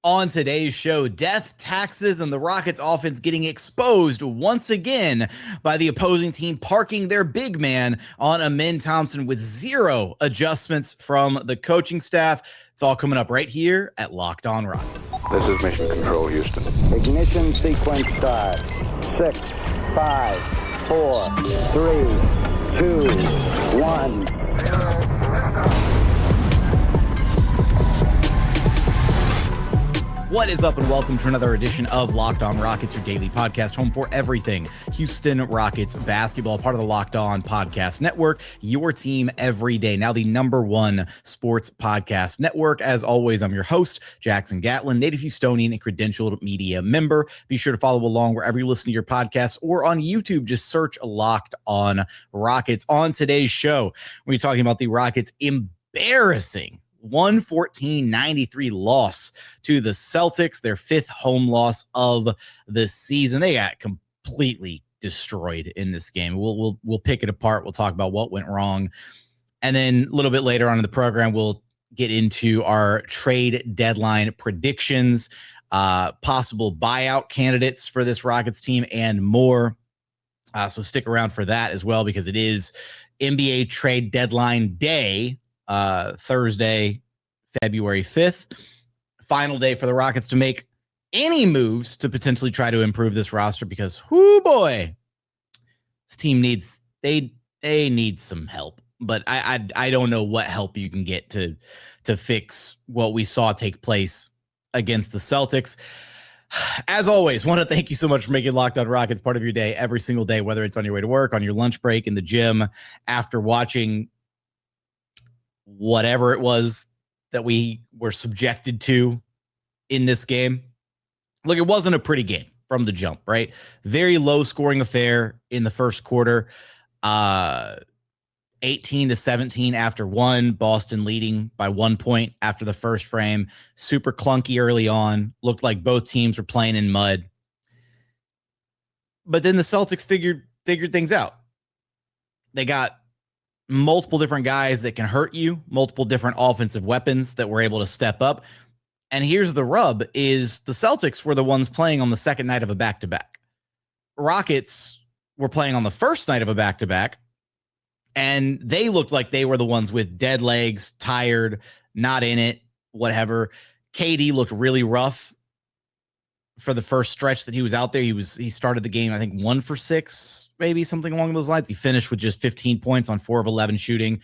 On today's show, death, taxes, and the Rockets offense getting exposed once again by the opposing team parking their big man on Amen Thompson with zero adjustments from the coaching staff. It's all coming up right here at Locked On Rockets. This is Mission Control, Houston. Ignition sequence start. 6, 5, 4, 3, 2, 1. What is up, and welcome to another edition of Locked On Rockets, your daily podcast, home for everything Houston Rockets basketball, part of the Locked On Podcast Network, your team every day. Now the #1 sports podcast network. As always, I'm your host, Jackson Gatlin, native Houstonian and credentialed media member. Be sure to follow along wherever you listen to your podcasts or on YouTube. Just search Locked On Rockets. On today's show, we're talking about the Rockets' embarrassing 114-93 loss to the Celtics, their 5th home loss of the season. They got completely destroyed in this game. We'll pick it apart. We'll talk about what went wrong. And then a little bit later on in the program, we'll get into our trade deadline predictions, possible buyout candidates for this Rockets team, and more. So stick around for that as well, because it is NBA trade deadline day, Thursday, February 5th, final day for the Rockets to make any moves to potentially try to improve this roster, because whoo boy, this team needs, they need some help, but I don't know what help you can get to fix what we saw take place against the Celtics. As always, want to thank you so much for making Locked On Rockets part of your day every single day, whether it's on your way to work, on your lunch break, in the gym, after watching whatever it was that we were subjected to in this game. Look, it wasn't a pretty game from the jump, right? Very low scoring affair in the first quarter. 18-17 after one, Boston leading by 1 point after the first frame. Super clunky early on. Looked like both teams were playing in mud. But then the Celtics figured things out. They got multiple different guys that can hurt you, multiple different offensive weapons that were able to step up. And here's the rub, is the Celtics were the ones playing on the second night of a back-to-back. Rockets were playing on the first night of a back-to-back, and they looked like they were the ones with dead legs, tired, not in it, whatever. KD looked really rough for the first stretch that he was out there. He started the game, I think 1 for 6, maybe something along those lines. He finished with just 15 points on 4 of 11 shooting,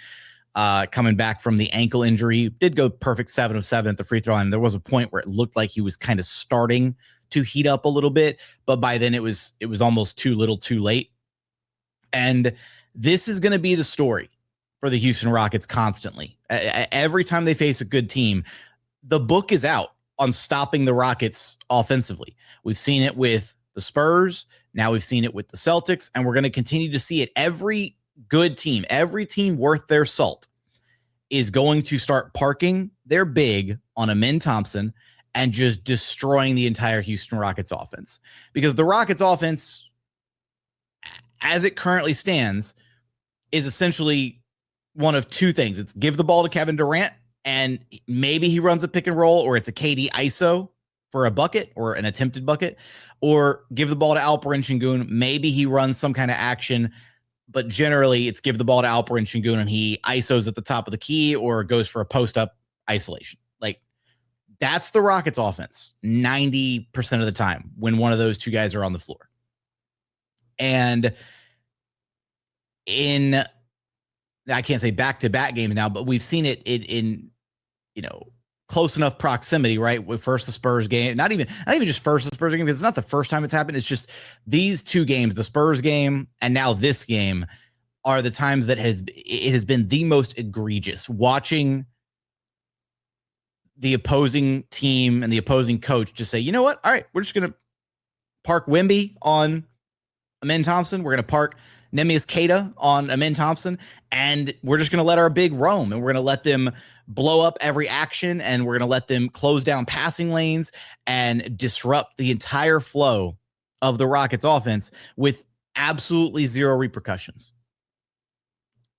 coming back from the ankle injury. Did go perfect 7 of 7 at the free throw line. There was a point where it looked like he was kind of starting to heat up a little bit, but by then it was almost too little too late. And this is going to be the story for the Houston Rockets constantly. Every time they face a good team, the book is out on stopping the Rockets offensively. We've seen it with the Spurs. Now we've seen it with the Celtics, and we're going to continue to see it. Every good team, every team worth their salt is going to start parking their big on Amen Thompson and just destroying the entire Houston Rockets offense. Because the Rockets offense, as it currently stands, is essentially one of two things. It's give the ball to Kevin Durant, and maybe he runs a pick and roll, or it's a KD ISO for a bucket or an attempted bucket, or give the ball to Alperen Sengun. Maybe he runs some kind of action, but generally it's give the ball to Alperen Sengun and he ISOs at the top of the key or goes for a post-up isolation. Like, that's the Rockets offense 90% of the time when one of those two guys are on the floor. And in, I can't say back-to-back games now, but we've seen it in close enough proximity, right? With first the Spurs game, not even just first the Spurs game, because it's not the first time it's happened. It's just these two games, the Spurs game and now this game, are the times that it has been the most egregious. Watching the opposing team and the opposing coach just say, you know what? All right, we're just going to park Wemby on Amen Thompson. We're going to park Neemias Queta on Amen Thompson, and we're just going to let our big roam, and we're going to let them blow up every action, and we're going to let them close down passing lanes and disrupt the entire flow of the Rockets offense with absolutely zero repercussions.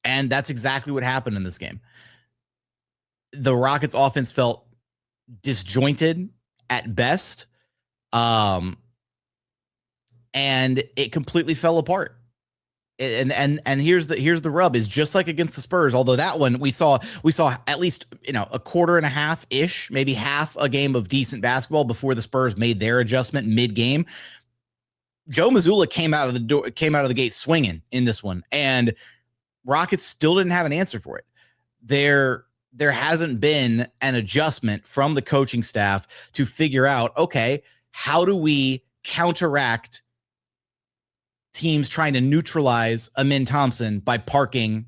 And that's exactly what happened in this game. The Rockets offense felt disjointed, at best. And it completely fell apart. And here's the rub, is just like against the Spurs, although that one we saw at least, a quarter and a half ish, maybe half a game of decent basketball before the Spurs made their adjustment mid game. Joe Mazzulla came out of the gate swinging in this one, and Rockets still didn't have an answer for it. There hasn't been an adjustment from the coaching staff to figure out, okay, how do we counteract teams trying to neutralize Amen Thompson by parking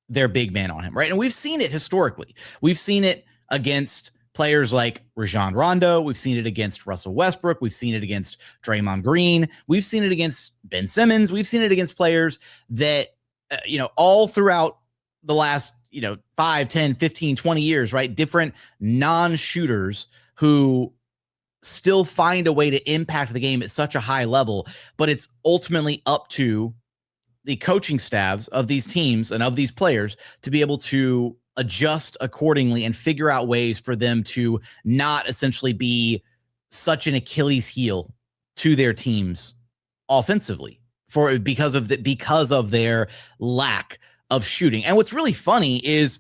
their big man on him, right? And we've seen it historically. We've seen it against players like Rajon Rondo. We've seen it against Russell Westbrook. We've seen it against Draymond Green. We've seen it against Ben Simmons. We've seen it against players that, all throughout the last, 5, 10, 15, 20 years, right? Different non-shooters who still find a way to impact the game at such a high level, but it's ultimately up to the coaching staffs of these teams and of these players to be able to adjust accordingly and figure out ways for them to not essentially be such an Achilles heel to their teams offensively because of their lack of shooting. And what's really funny is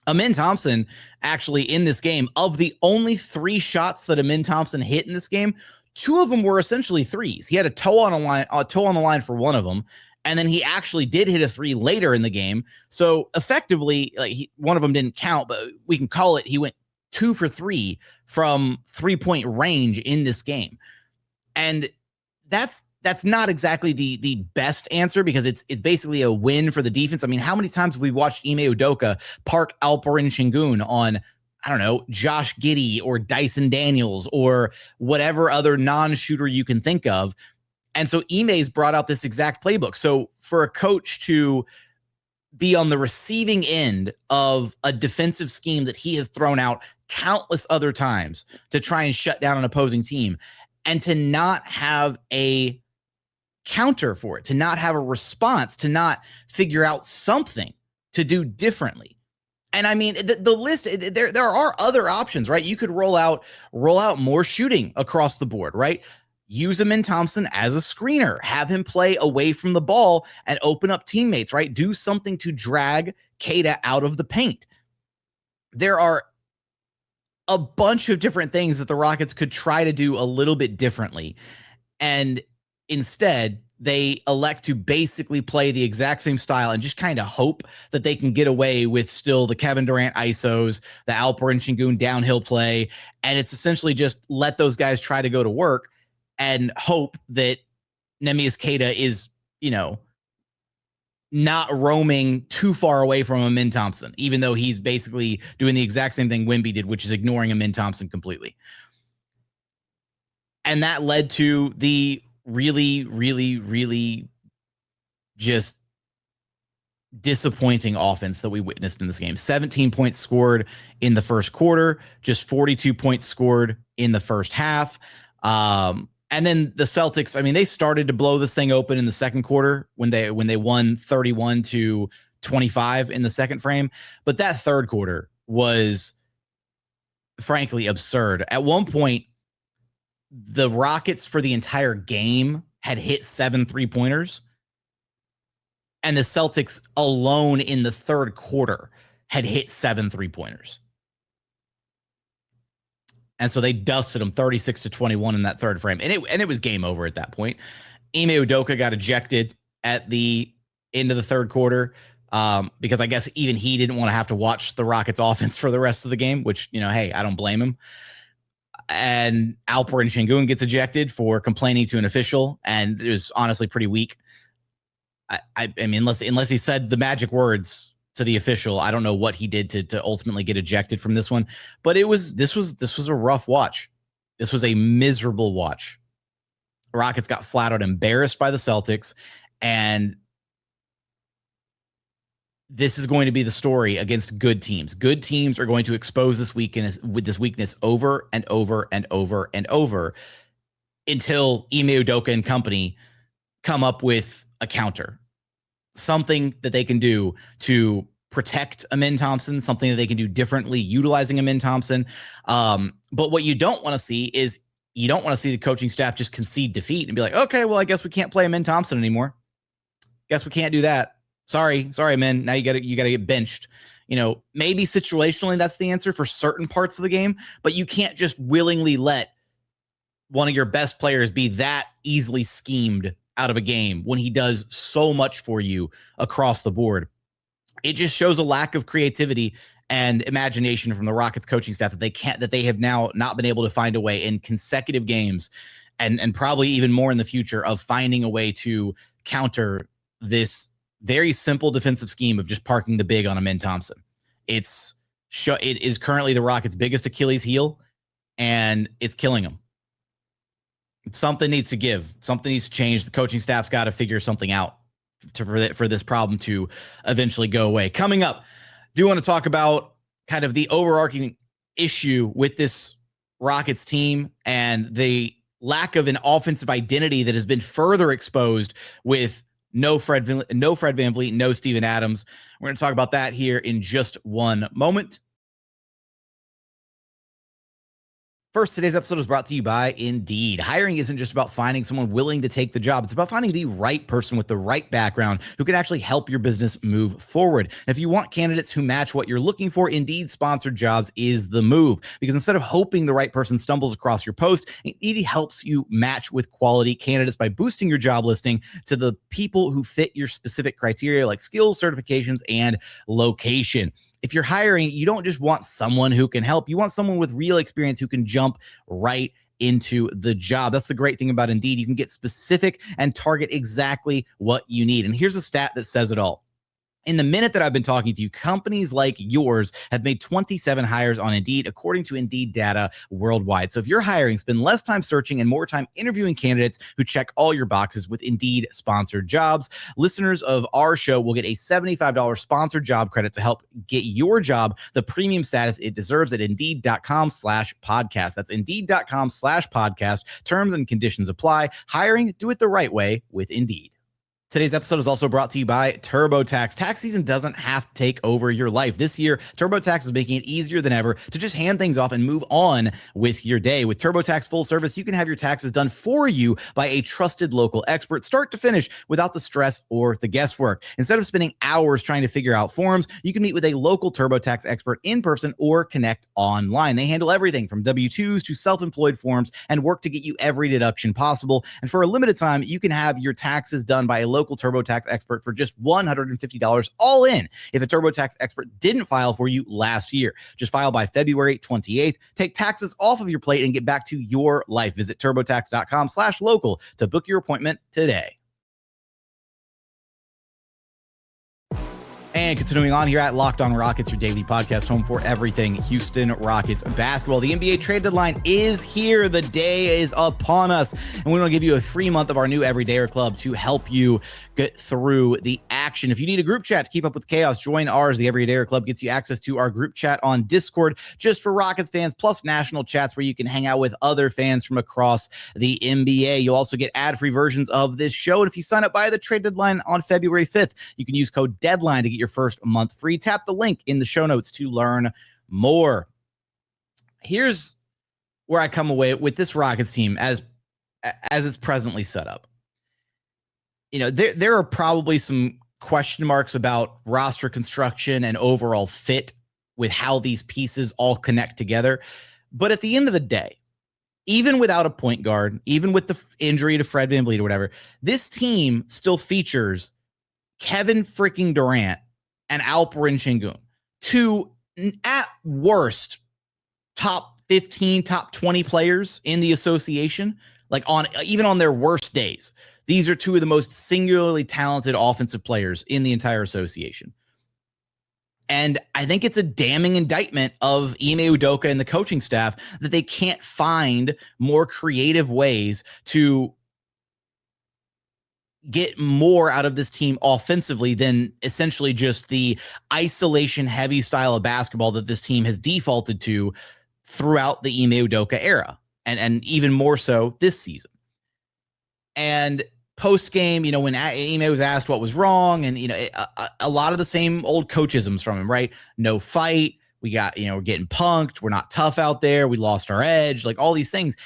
Amen Thompson actually in this game, of the only 3 shots that Amen Thompson hit in this game, 2 of them were essentially threes. He had a toe on the line for one of them, and then he actually did hit a 3 later in the game. So effectively, one of them didn't count, but we can call it he went 2 for 3 from 3-point range in this game. And that's not exactly the best answer, because it's basically a win for the defense. I mean, how many times have we watched Ime Udoka park Alperen Sengun on, I don't know, Josh Giddey or Dyson Daniels or whatever other non-shooter you can think of? And so Ime's brought out this exact playbook. So for a coach to be on the receiving end of a defensive scheme that he has thrown out countless other times to try and shut down an opposing team, and to not have a counter for it, to not have a response, to not figure out something to do differently. And I mean, the list, there are other options, right? You could roll out more shooting across the board, right? Use Amen Thompson as a screener, have him play away from the ball and open up teammates, right? Do something to drag Queta out of the paint. There are a bunch of different things that the Rockets could try to do a little bit differently. And instead, they elect to basically play the exact same style and just kind of hope that they can get away with still the Kevin Durant ISOs, the Alperen Sengun downhill play. And it's essentially just let those guys try to go to work and hope that Neemias Queta is, not roaming too far away from Amen Thompson, even though he's basically doing the exact same thing Wemby did, which is ignoring Amen Thompson completely. And that led to the really, really, really just disappointing offense that we witnessed in this game. 17 points scored in the first quarter, just 42 points scored in the first half. And then the Celtics, I mean, they started to blow this thing open in the second quarter when they won 31-25 in the second frame. But that third quarter was frankly absurd. At one point, the Rockets for the entire game had hit 7 3-pointers, and the Celtics alone in the third quarter had hit 7 3-pointers. And so they dusted them 36-21 in that third frame. And it was game over at that point. Ime Udoka got ejected at the end of the third quarter because I guess even he didn't want to have to watch the Rockets offense for the rest of the game, which, hey, I don't blame him. And Alperen Sengun gets ejected for complaining to an official, and it was honestly pretty weak. I mean, unless he said the magic words to the official, I don't know what he did to ultimately get ejected from this one. But this was a rough watch. This was a miserable watch. Rockets got flat out embarrassed by the Celtics, and this is going to be the story against good teams. Good teams are going to expose this weakness over and over and over and over until Ime Udoka and company come up with a counter, something that they can do to protect Amen Thompson, something that they can do differently utilizing Amen Thompson. But what you don't want to see is you don't want to see the coaching staff just concede defeat and be like, okay, well, I guess we can't play Amen Thompson anymore. Guess we can't do that. Sorry, man. Now you gotta get benched. Maybe situationally that's the answer for certain parts of the game, but you can't just willingly let one of your best players be that easily schemed out of a game when he does so much for you across the board. It just shows a lack of creativity and imagination from the Rockets coaching staff that they have now not been able to find a way in consecutive games and probably even more in the future of finding a way to counter this very simple defensive scheme of just parking the big on Amen Thompson. It is currently the Rockets' biggest Achilles heel, and it's killing them. Something needs to give. Something needs to change. The coaching staff's got to figure something out for this problem to eventually go away. Coming up, do want to talk about kind of the overarching issue with this Rockets team and the lack of an offensive identity that has been further exposed with no Fred VanVleet, no Steven Adams. We're going to talk about that here in just one moment. First, today's episode is brought to you by Indeed. Hiring isn't just about finding someone willing to take the job. It's about finding the right person with the right background who can actually help your business move forward. And if you want candidates who match what you're looking for, Indeed sponsored jobs is the move. Because instead of hoping the right person stumbles across your post, Indeed helps you match with quality candidates by boosting your job listing to the people who fit your specific criteria like skills, certifications, and location. If you're hiring, you don't just want someone who can help. You want someone with real experience who can jump right into the job. That's the great thing about Indeed. You can get specific and target exactly what you need. And here's a stat that says it all. In the minute that I've been talking to you, companies like yours have made 27 hires on Indeed, according to Indeed data worldwide. So if you're hiring, spend less time searching and more time interviewing candidates who check all your boxes with Indeed sponsored jobs. Listeners of our show will get a $75 sponsored job credit to help get your job the premium status it deserves at Indeed.com/podcast. That's Indeed.com/podcast. Terms and conditions apply. Hiring, do it the right way with Indeed. Today's episode is also brought to you by TurboTax. Tax season doesn't have to take over your life. This year, TurboTax is making it easier than ever to just hand things off and move on with your day. With TurboTax full service, you can have your taxes done for you by a trusted local expert, start to finish, without the stress or the guesswork. Instead of spending hours trying to figure out forms, you can meet with a local TurboTax expert in person or connect online. They handle everything from W-2s to self-employed forms and work to get you every deduction possible. And for a limited time, you can have your taxes done by a local TurboTax expert for just $150 all in if a TurboTax expert didn't file for you last year. Just file by February 28th. Take taxes off of your plate and get back to your life. Visit TurboTax.com/local to book your appointment today. And continuing on here at Locked On Rockets, your daily podcast home for everything Houston Rockets basketball. The NBA trade deadline is here. The day is upon us. And we want to give you a free month of our new Everydayer Club to help you get through the action. If you need a group chat to keep up with chaos, join ours. The Everydayer Club gets you access to our group chat on Discord just for Rockets fans, plus national chats where you can hang out with other fans from across the NBA. You'll also get ad-free versions of this show. And if you sign up by the trade deadline on February 5th, you can use code DEADLINE to get your first month free. Tap the link in the show notes to learn more. Here's where I come away with this Rockets team as it's presently set up. There are probably some question marks about roster construction and overall fit with how these pieces all connect together. But at the end of the day, even without a point guard, even with the injury to Fred VanVleet or whatever, this team still features Kevin freaking Durant and Alperen Sengun, two at worst top 15, top 20 players in the association, even on their worst days. These are two of the most singularly talented offensive players in the entire association. And I think it's a damning indictment of Ime Udoka and the coaching staff that they can't find more creative ways to get more out of this team offensively than essentially just the isolation heavy style of basketball that this team has defaulted to throughout the Ime Udoka era, and even more so this season. And post game, when Ime was asked what was wrong, and a lot of the same old coachisms from him, right? No fight. We got, we're getting punked. We're not tough out there. We lost our edge, like all these things.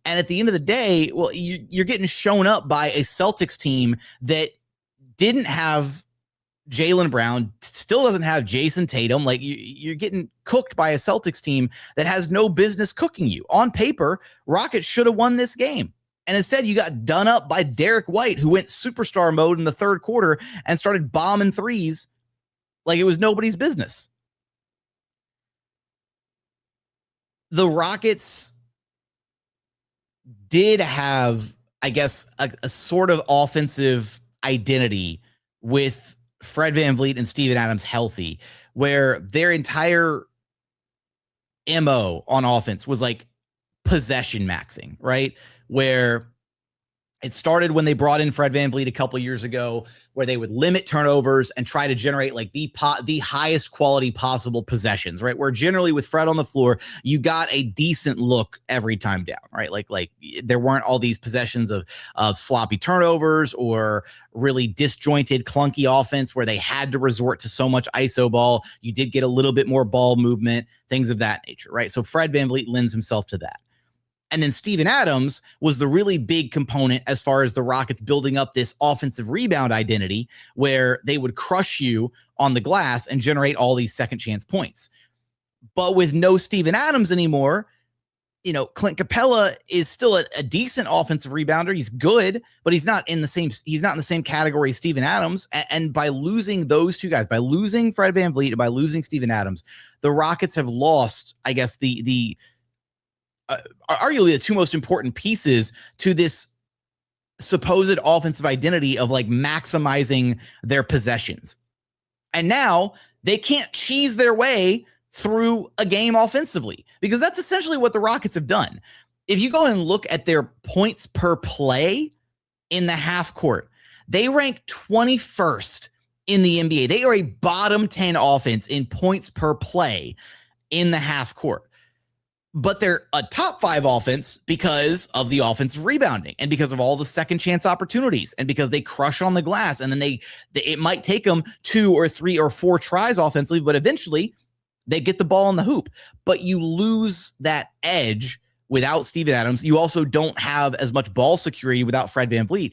And at the end of the day, well, you're getting shown up by a Celtics team that didn't have Jaylen Brown, still doesn't have Jason Tatum. Like you're getting cooked by a Celtics team that has no business cooking you. On paper, Rockets should have won this game. And instead, you got done up by Derek White, who went superstar mode in the third quarter and started bombing threes like it was nobody's business. The Rockets did have, I guess, a sort of offensive identity with Fred VanVleet and Steven Adams healthy, where their entire MO on offense was like possession maxing, right? Where it started when they brought in Fred VanVleet a couple of years ago, where they would limit turnovers and try to generate like the highest quality possible possessions, right? Where generally with Fred on the floor, you got a decent look every time down, right? Like there weren't all these possessions of sloppy turnovers or really disjointed, clunky offense where they had to resort to so much ISO ball. You did get a little bit more ball movement, things of that nature, right? So Fred VanVleet lends himself to that. And then Steven Adams was the really big component as far as the Rockets building up this offensive rebound identity where they would crush you on the glass and generate all these second chance points. But with no Steven Adams anymore, Clint Capela is still a decent offensive rebounder. He's good, but he's not in the same category as Steven Adams. And by losing those two guys, by losing Fred VanVleet and by losing Steven Adams, the Rockets have lost, I guess, arguably the two most important pieces to this supposed offensive identity of like maximizing their possessions. And now they can't cheese their way through a game offensively, because that's essentially what the Rockets have done. If you go and look at their points per play in the half court, they rank 21st in the NBA. They are a bottom 10 offense in points per play in the half court. But they're a top 5 offense because of the offensive rebounding and because of all the second chance opportunities and because they crush on the glass. And then it might take them 2 or 3 or 4 tries offensively, but eventually they get the ball in the hoop. But you lose that edge without Steven Adams. You also don't have as much ball security without Fred VanVleet.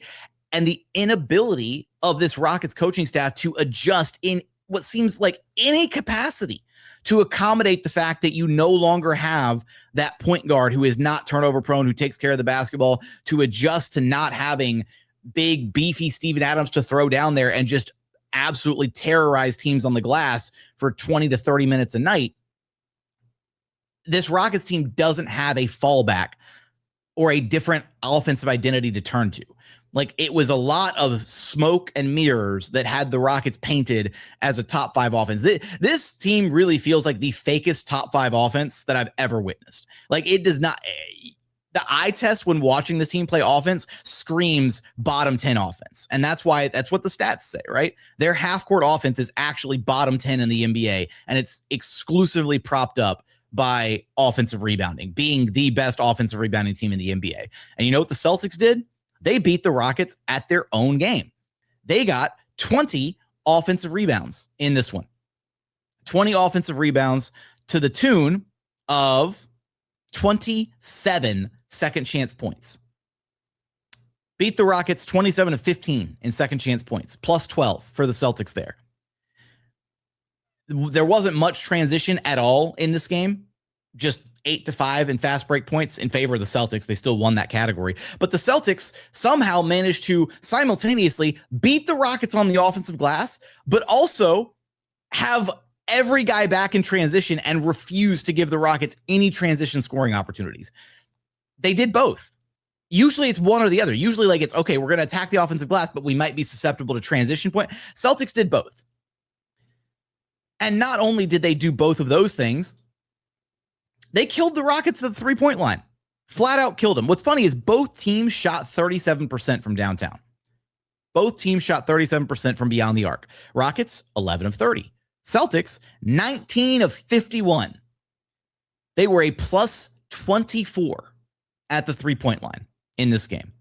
And the inability of this Rockets coaching staff to adjust in what seems like any capacity to accommodate the fact that you no longer have that point guard who is not turnover prone, who takes care of the basketball, to adjust to not having big, beefy Steven Adams to throw down there and just absolutely terrorize teams on the glass for 20 to 30 minutes a night. This Rockets team doesn't have a fallback or a different offensive identity to turn to. Like, it was a lot of smoke and mirrors that had the Rockets painted as a top 5 offense. This team really feels like the fakest top 5 offense that I've ever witnessed. Like, it does not, the eye test when watching this team play offense screams bottom 10 offense. And that's what the stats say, right? Their half court offense is actually bottom 10 in the NBA, and it's exclusively propped up by offensive rebounding, being the best offensive rebounding team in the NBA. And you know what the Celtics did? They beat the Rockets at their own game. They got 20 offensive rebounds in this one. 20 offensive rebounds to the tune of 27 second chance points. Beat the Rockets 27-15 in second chance points, plus 12 for the Celtics there. There wasn't much transition at all in this game. Just 8-5 in fast break points in favor of the Celtics. They still won that category. But the Celtics somehow managed to simultaneously beat the Rockets on the offensive glass, but also have every guy back in transition and refuse to give the Rockets any transition scoring opportunities. They did both. Usually it's one or the other. Usually, like, it's okay, we're going to attack the offensive glass, but we might be susceptible to transition point. Celtics did both. And not only did they do both of those things, they killed the Rockets at the 3-point line. Flat out killed them. What's funny is both teams shot 37% from downtown. Both teams shot 37% from beyond the arc. Rockets, 11 of 30. Celtics, 19 of 51. They were a plus 24 at the 3-point line in this game.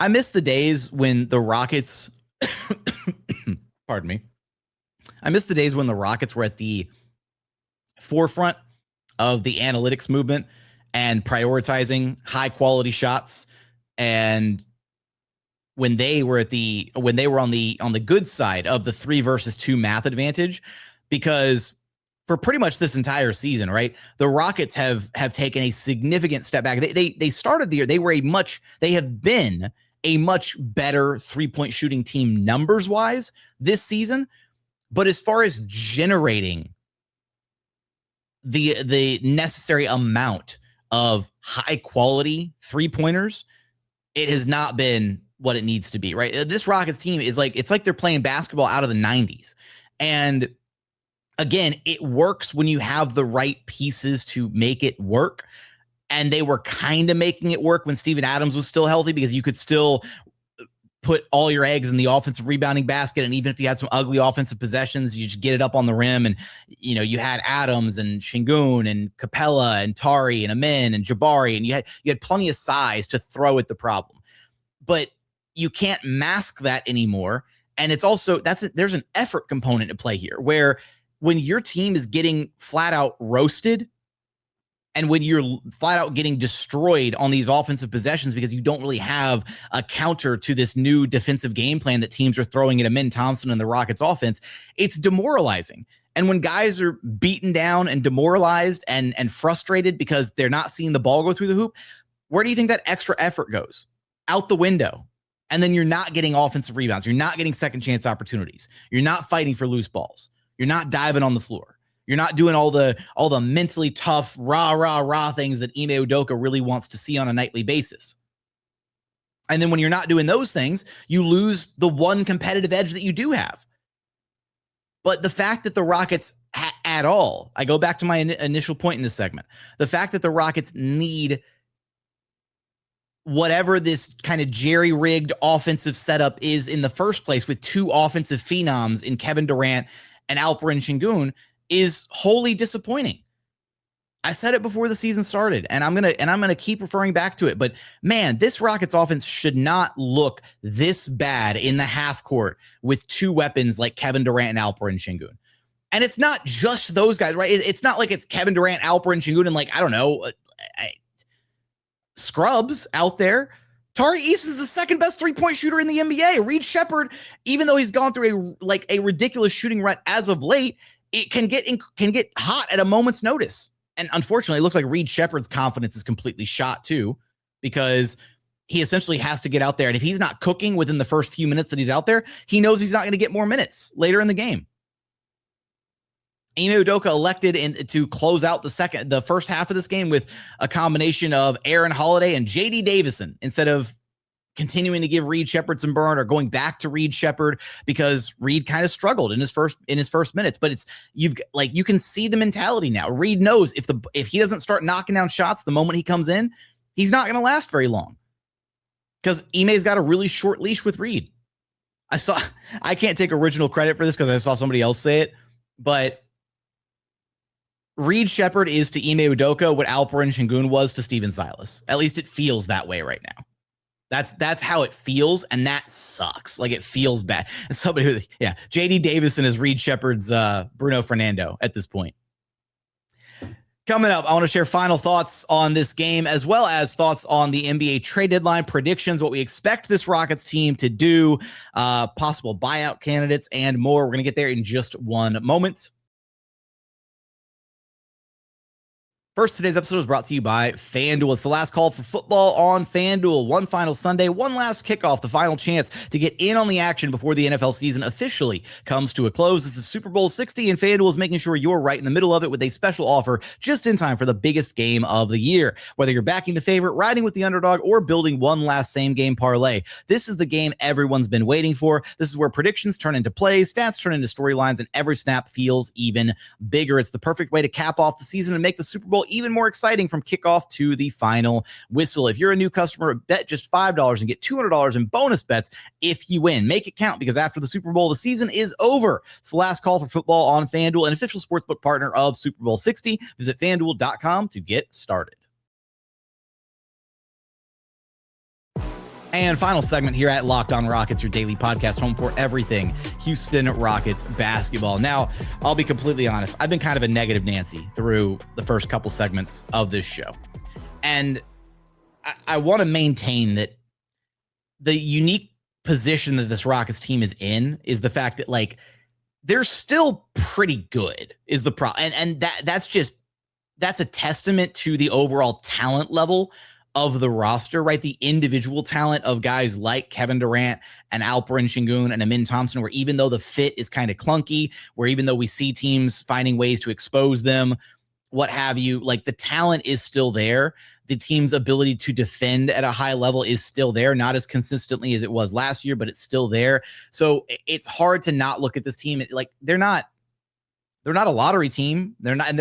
I miss the days when the Rockets, pardon me. I miss the days when the Rockets were at the forefront of the analytics movement and prioritizing high quality shots. And when they were on the good side of the 3 versus 2 math advantage, because for pretty much this entire season, right, the Rockets have taken a significant step back. They started the year, they have been a much better 3-point shooting team numbers wise this season, but as far as generating the necessary amount of high quality 3-pointers, it has not been what it needs to be, right? This Rockets team is it's like they're playing basketball out of the 90s. And again, it works when you have the right pieces to make it work. And they were kind of making it work when Steven Adams was still healthy, because you could still put all your eggs in the offensive rebounding basket. And even if you had some ugly offensive possessions, you just get it up on the rim. And, you had Adams and Sengun and Capela and Tari and Amen and Jabari, and you had plenty of size to throw at the problem. But you can't mask that anymore. And it's also, there's an effort component at play here, where when your team is getting flat out roasted, and when you're flat out getting destroyed on these offensive possessions because you don't really have a counter to this new defensive game plan that teams are throwing at Amen Thompson and the Rockets offense, it's demoralizing. And when guys are beaten down and demoralized and frustrated because they're not seeing the ball go through the hoop, where do you think that extra effort goes? Out the window. And then you're not getting offensive rebounds. You're not getting second chance opportunities. You're not fighting for loose balls. You're not diving on the floor. You're not doing all the mentally tough, rah things that Ime Udoka really wants to see on a nightly basis. And then when you're not doing those things, you lose the one competitive edge that you do have. But the fact that the Rockets at all, I go back to my initial point in this segment, the fact that the Rockets need whatever this kind of jerry-rigged offensive setup is in the first place, with 2 offensive phenoms in Kevin Durant and Alperen Sengun, is wholly disappointing. I said it before the season started, and I'm gonna keep referring back to it. But man, this Rockets offense should not look this bad in the half court with 2 weapons like Kevin Durant and Alperen Sengun. And it's not just those guys, right? It's not like it's Kevin Durant, Alperen Sengun, and I don't know, scrubs out there. Tari Eason's the second best 3-point shooter in the NBA. Reed Sheppard, even though he's gone through a ridiculous shooting rut as of late, it can get hot at a moment's notice. And unfortunately, it looks like Reed Sheppard's confidence is completely shot too, because he essentially has to get out there. And if he's not cooking within the first few minutes that he's out there, he knows he's not going to get more minutes later in the game. Ime Udoka elected to close out the first half of this game with a combination of Aaron Holiday and J.D. Davison, instead of continuing to give Reed Sheppard some burn or going back to Reed Sheppard, because Reed kind of struggled in his first minutes. But you can see the mentality now. Reed knows if he doesn't start knocking down shots the moment he comes in, he's not going to last very long, because Ime's got a really short leash with Reed. I can't take original credit for this because I saw somebody else say it, but Reed Sheppard is to Ime Udoka what Alperen Sengun was to Steven Silas. At least it feels that way right now. That's how it feels, and that sucks. It feels bad. And somebody, J.D. Davison is Reed Sheppard's Bruno Fernando at this point. Coming up, I want to share final thoughts on this game, as well as thoughts on the NBA trade deadline predictions, what we expect this Rockets team to do, possible buyout candidates, and more. We're going to get there in just one moment. First, today's episode is brought to you by FanDuel. It's the last call for football on FanDuel. One final Sunday, one last kickoff, the final chance to get in on the action before the NFL season officially comes to a close. This is Super Bowl 60, and FanDuel is making sure you're right in the middle of it with a special offer just in time for the biggest game of the year. Whether you're backing the favorite, riding with the underdog, or building one last same-game parlay, this is the game everyone's been waiting for. This is where predictions turn into plays, stats turn into storylines, and every snap feels even bigger. It's the perfect way to cap off the season and make the Super Bowl even more exciting from kickoff to the final whistle. If you're a new customer, bet just $5 and get $200 in bonus bets if you win. Make it count, because after the Super Bowl, the season is over. It's the last call for football on FanDuel, an official sportsbook partner of Super Bowl 60. Visit FanDuel.com to get started. And final segment here at Locked On Rockets, your daily podcast home for everything Houston Rockets basketball. Now, I'll be completely honest. I've been kind of a negative Nancy through the first couple segments of this show. And I want to maintain that the unique position that this Rockets team is in is the fact that, like, they're still pretty good is the problem. And that's a testament to the overall talent level of the roster, right? The individual talent of guys like Kevin Durant and Alperen Sengun and Amen Thompson, where even though the fit is kind of clunky, where even though we see teams finding ways to expose them, what have you, like, the talent is still there. The team's ability to defend at a high level is still there, not as consistently as it was last year, but it's still there. So it's hard to not look at this team. Like, they're not a lottery team. They're not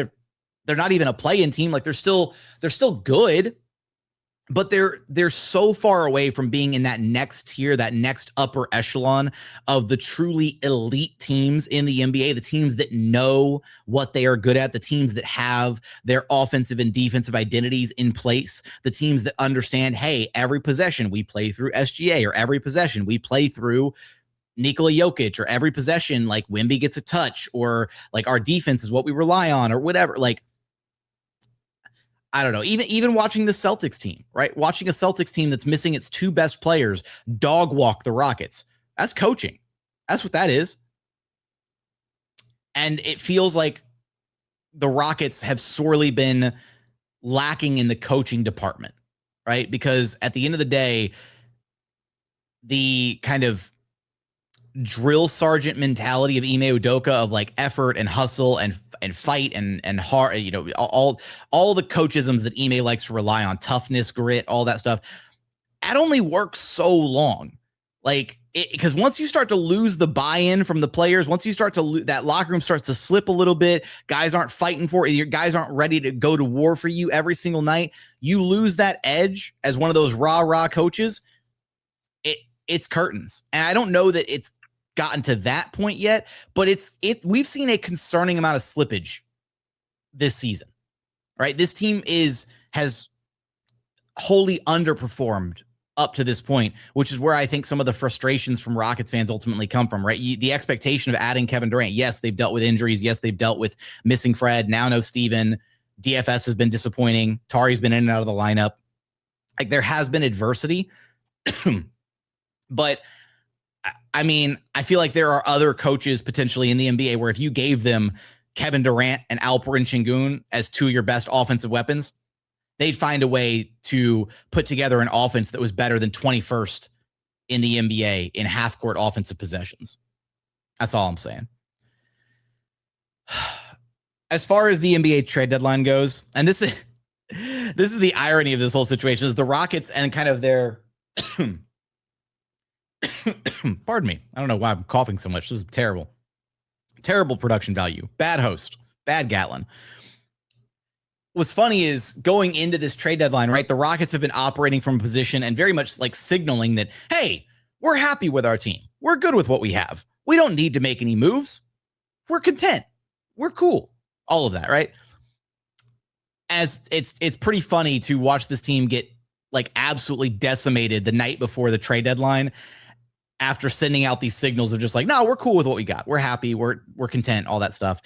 even a play-in team. Like, they're still good. But they're so far away from being in that next tier, that next upper echelon of the truly elite teams in the NBA, the teams that know what they are good at, the teams that have their offensive and defensive identities in place, the teams that understand, hey, every possession we play through SGA, or every possession we play through Nikola Jokic, or every possession, like, Wemby gets a touch, or like our defense is what we rely on, or whatever. Like, I don't know, even watching the Celtics team, right? Watching a Celtics team that's missing its two best players dog walk the Rockets. That's coaching. That's what that is. And it feels like the Rockets have sorely been lacking in the coaching department, right? Because at the end of the day, the kind of drill sergeant mentality of Ime Udoka of, like, effort and hustle and fight and hard, you know, all the coachisms that Ime likes to rely on, toughness, grit, all that stuff, that only works so long. Like, because once you start to lose the buy-in from the players, once you start to that locker room starts to slip a little bit, guys aren't fighting for it, your guys aren't ready to go to war for you every single night, you lose that edge as one of those rah coaches. It's curtains. And I don't know that it's gotten to that point yet, but we've seen a concerning amount of slippage this season, right? This team has wholly underperformed up to this point, which is where I think some of the frustrations from Rockets fans ultimately come from, right? The expectation of adding Kevin Durant. Yes, they've dealt with injuries. Yes, they've dealt with missing Fred. Now no Steven. DFS has been disappointing. Tari's been in and out of the lineup. Like, there has been adversity, but I mean, I feel like there are other coaches potentially in the NBA where if you gave them Kevin Durant and Alperen Sengun as two of your best offensive weapons, they'd find a way to put together an offense that was better than 21st in the NBA in half-court offensive possessions. That's all I'm saying. As far as the NBA trade deadline goes, and this is the irony of this whole situation, is the Rockets and kind of their pardon me. I don't know why I'm coughing so much. This is terrible. Terrible production value. Bad host. Bad Gatlin. What's funny is going into this trade deadline, right? The Rockets have been operating from a position and very much like signaling that, hey, we're happy with our team. We're good with what we have. We don't need to make any moves. We're content. We're cool. All of that, right? As it's pretty funny to watch this team get, like, absolutely decimated the night before the trade deadline, after sending out these signals of just like, no, we're cool with what we got. We're happy. We're content, all that stuff.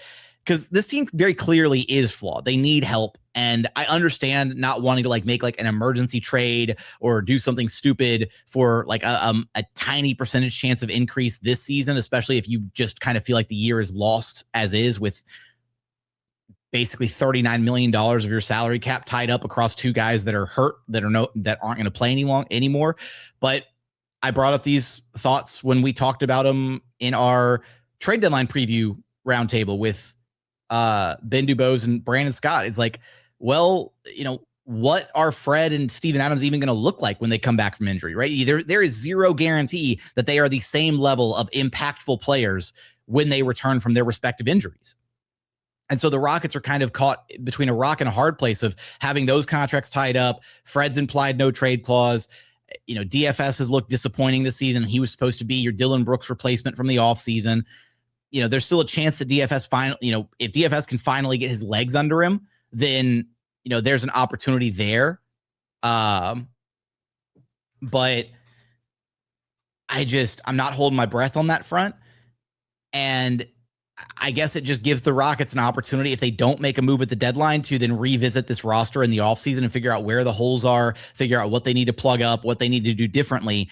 Because this team very clearly is flawed. They need help. And I understand not wanting to, like, make, like, an emergency trade or do something stupid for, like, a tiny percentage chance of increase this season, especially if you just kind of feel like the year is lost as is, with basically $39 million of your salary cap tied up across two guys that are hurt, that aren't going to play anymore. But I brought up these thoughts when we talked about them in our trade deadline preview roundtable with Ben Dubose and Brandon Scott. It's like, well, you know, what are Fred and Steven Adams even going to look like when they come back from injury, right? There is zero guarantee that they are the same level of impactful players when they return from their respective injuries. And so the Rockets are kind of caught between a rock and a hard place of having those contracts tied up. Fred's implied no trade clause. You know, DFS has looked disappointing this season. He was supposed to be your Dylan Brooks replacement from the offseason. You know, there's still a chance that if DFS can finally get his legs under him, then, you know, there's an opportunity there. But I'm not holding my breath on that front. And I guess it just gives the Rockets an opportunity, if they don't make a move at the deadline, to then revisit this roster in the offseason and figure out where the holes are, figure out what they need to plug up, what they need to do differently.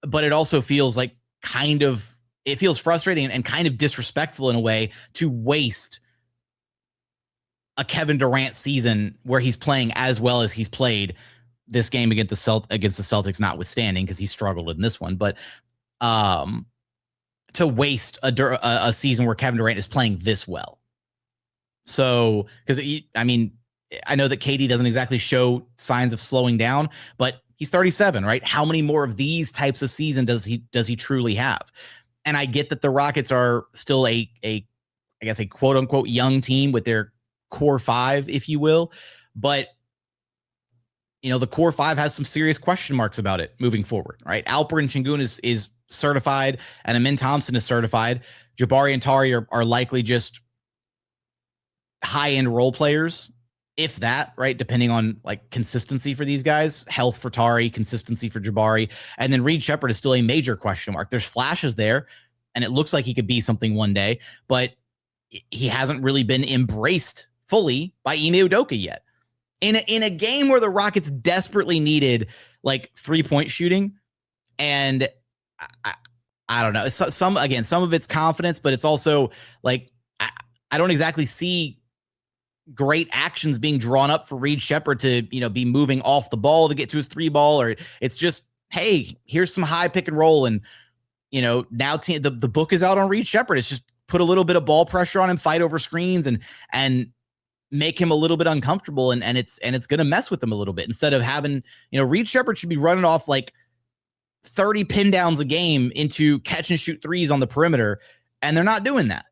But it also feels like it feels frustrating and kind of disrespectful in a way to waste a Kevin Durant season where he's playing as well as he's played this game against the Celtics, notwithstanding, because he struggled in this one. But to waste a season where Kevin Durant is playing this well. So, because I know that KD doesn't exactly show signs of slowing down, but he's 37, right? How many more of these types of season does he truly have? And I get that the Rockets are still I guess a quote unquote young team with their core five, if you will, but the core five has some serious question marks about it moving forward, right? Alperen Sengun is certified, and Amen Thompson is certified. Jabari and Tari are likely just high-end role players, if that, right? Depending on like consistency for these guys, health for Tari, consistency for Jabari. And then Reed Sheppard is still a major question mark. There's flashes there, and it looks like he could be something one day, but he hasn't really been embraced fully by Ime Udoka yet. In a game where the Rockets desperately needed like 3-point shooting, and I don't know, some of it's confidence, but it's also like I don't exactly see great actions being drawn up for Reed Sheppard to be moving off the ball to get to his 3-ball, or it's just, hey, here's some high pick and roll, and now the book is out on Reed Sheppard. It's just put a little bit of ball pressure on him, fight over screens, and make him a little bit uncomfortable, and it's going to mess with him a little bit, instead of having, Reed Sheppard should be running off like 30 pin downs a game into catch and shoot threes on the perimeter, and they're not doing that.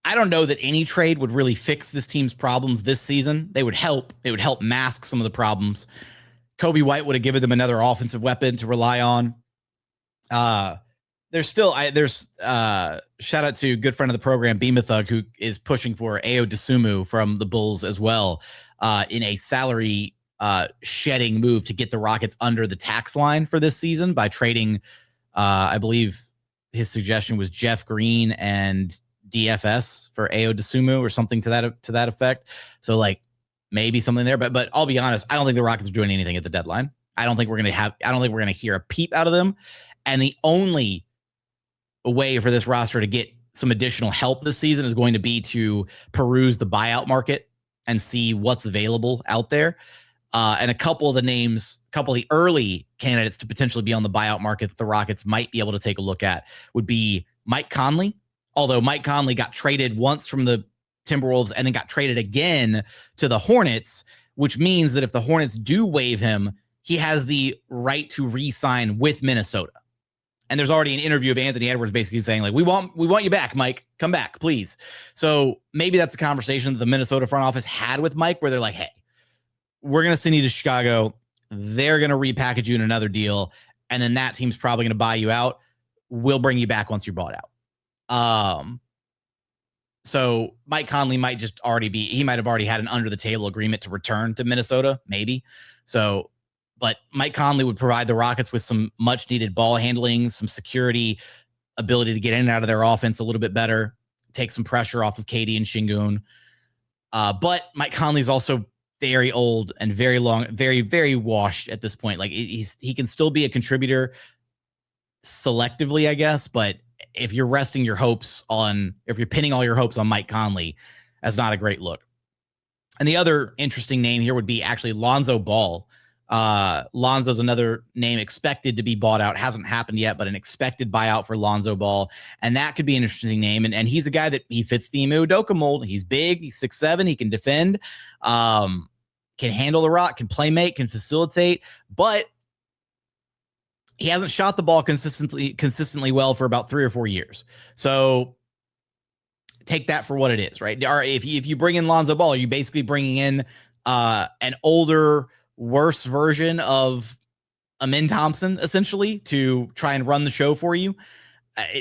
I don't know that any trade would really fix this team's problems this season. They would help. It would help mask some of the problems. Kobe White would have given them another offensive weapon to rely on. There's shout out to good friend of the program, Beema Thug, who is pushing for Ayo Dosunmu from the Bulls as well, in a salary shedding move to get the Rockets under the tax line for this season by trading, I believe his suggestion was Jeff Green and DFS for Ayo Dosunmu or something to that effect. So like maybe something there, but I'll be honest, I don't think the Rockets are doing anything at the deadline. I don't think we're going to hear a peep out of them. And the only way for this roster to get some additional help this season is going to be to peruse the buyout market and see what's available out there. And a couple of the early candidates to potentially be on the buyout market that the Rockets might be able to take a look at would be Mike Conley. Although Mike Conley got traded once from the Timberwolves and then got traded again to the Hornets, which means that if the Hornets do waive him, he has the right to re-sign with Minnesota. And there's already an interview of Anthony Edwards basically saying, like, we want you back, Mike. Come back, please. So maybe that's a conversation that the Minnesota front office had with Mike, where they're like, hey, we're going to send you to Chicago. They're going to repackage you in another deal. And then that team's probably going to buy you out. We'll bring you back once you're bought out. So Mike Conley might have already had an under the table agreement to return to Minnesota, maybe. So, but Mike Conley would provide the Rockets with some much needed ball handling, some security, ability to get in and out of their offense a little bit better, take some pressure off of KD and Sengun. But Mike Conley's also very old and very long, very, very washed at this point. Like he can still be a contributor selectively, I guess, but if you're pinning all your hopes on Mike Conley, that's not a great look. And the other interesting name here would be actually Lonzo Ball. Lonzo's another name expected to be bought out. Hasn't happened yet, but an expected buyout for Lonzo Ball. And that could be an interesting name. And he's a guy that he fits the Ime Udoka mold. He's big, he's 6'7", he can defend, can handle the rock, can play make, can facilitate, but he hasn't shot the ball consistently well for about 3 or 4 years. So take that for what it is, right? Or if you bring in Lonzo Ball, are you basically bringing in an older, worse version of Amen Thompson, essentially, to try and run the show for you?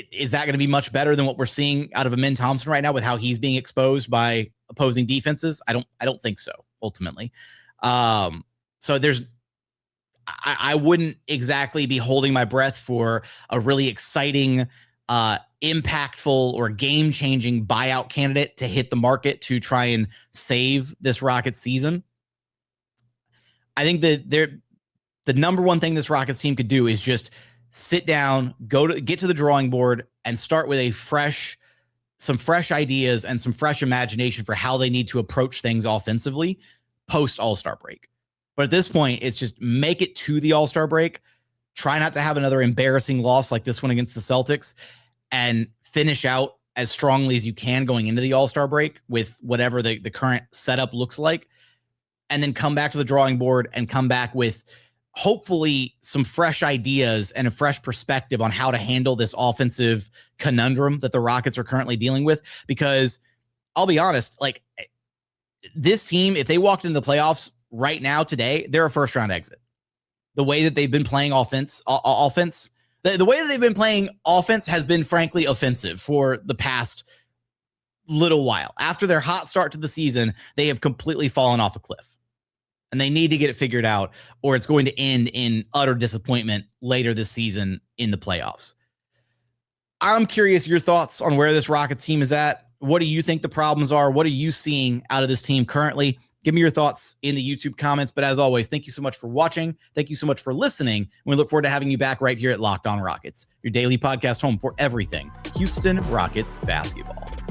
Is that going to be much better than what we're seeing out of Amen Thompson right now with how he's being exposed by opposing defenses? I don't think so, ultimately. So there's I wouldn't exactly be holding my breath for a really exciting, impactful or game-changing buyout candidate to hit the market to try and save this Rockets season. I think that the number one thing this Rockets team could do is just sit down, get to the drawing board, and start with some fresh ideas and some fresh imagination for how they need to approach things offensively post All-Star break. But at this point, it's just make it to the All-Star break, try not to have another embarrassing loss like this one against the Celtics, and finish out as strongly as you can going into the All-Star break with whatever the current setup looks like, and then come back to the drawing board and come back with hopefully some fresh ideas and a fresh perspective on how to handle this offensive conundrum that the Rockets are currently dealing with. Because I'll be honest, like, this team, if they walked into the playoffs right now today, they're a first round exit. The way that they've been playing offense, the way that they've been playing offense has been frankly offensive for the past little while. After their hot start to the season, they have completely fallen off a cliff. And they need to get it figured out, or it's going to end in utter disappointment later this season in the playoffs. I'm curious your thoughts on where this Rockets team is at. What do you think the problems are? What are you seeing out of this team currently? Give me your thoughts in the YouTube comments. But as always, thank you so much for watching. Thank you so much for listening. We look forward to having you back right here at Locked On Rockets, your daily podcast home for everything Houston Rockets basketball.